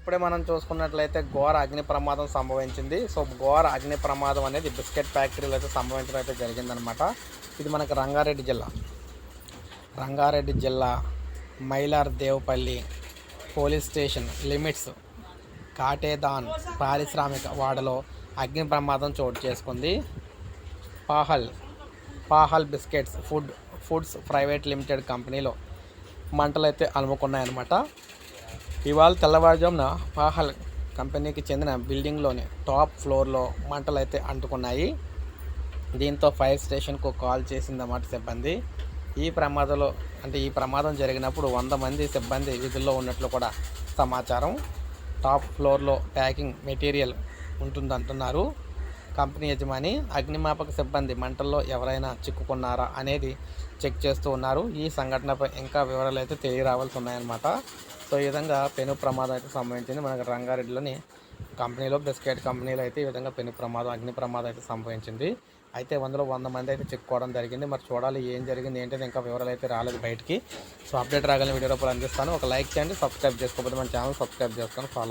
ఇప్పుడే మనం చూసుకున్నట్లయితే ఘోర అగ్ని ప్రమాదం సంభవించింది. సో ఘోర అగ్ని ప్రమాదం అనేది బిస్కెట్ ఫ్యాక్టరీలో అయితే సంభవించడం అయితే జరిగిందనమాట. ఇది మనకు రంగారెడ్డి జిల్లా Mylar Devpally police station limits Katedan పారిశ్రామిక వాడలో అగ్ని ప్రమాదం చోటు చేసుకుంది. పాహల్ బిస్కెట్స్ ఫుడ్స్ ప్రైవేట్ లిమిటెడ్ కంపెనీలో మంటలు అయితే అలుముకున్నాయన్నమాట. ఇవాళ తెల్లవారుజామున పాహల్ కంపెనీకి చెందిన బిల్డింగ్లోని టాప్ ఫ్లోర్లో మంటలు అయితే అంటుకున్నాయి. దీంతో ఫైర్ స్టేషన్కు కాల్ చేసిందన్నమాట సిబ్బంది. ఈ ప్రమాదం జరిగినప్పుడు 100 మంది సిబ్బంది విధుల్లో ఉన్నట్లు కూడా సమాచారం. టాప్ ఫ్లోర్లో ప్యాకింగ్ మెటీరియల్ ఉంటుందంటున్నారు కంపెనీ యజమాని. అగ్నిమాపక సిబ్బంది మంటల్లో ఎవరైనా చిక్కుకున్నారా అనేది చెక్ చేస్తూ ఉన్నారు. ఈ సంఘటనపై ఇంకా వివరాలు అయితే తెలియరావాల్సి ఉన్నాయన్నమాట. సో ఈ విధంగా పెను ప్రమాదం అయితే సంభవించింది మనకు రంగారెడ్డిలోని కంపెనీలో, బిస్కెట్ కంపెనీలో అయితే ఈ విధంగా అగ్ని ప్రమాదం అయితే సంభవించింది. అయితే అందులో 100 మంది అయితే చిక్కుకోవడం జరిగింది. మరి చూడాలి ఏం జరిగింది ఏంటంటే ఇంకా వివరాలు అయితే రాలేదు బయటికి. సో అప్డేట్ రాగానే వీడియో రూపంలో అందిస్తాను. ఒక లైక్ చేయండి, సబ్స్క్రైబ్ చేసుకోకపోతే మన ఛానల్ సబ్స్క్రైబ్ చేసుకొని ఫాలో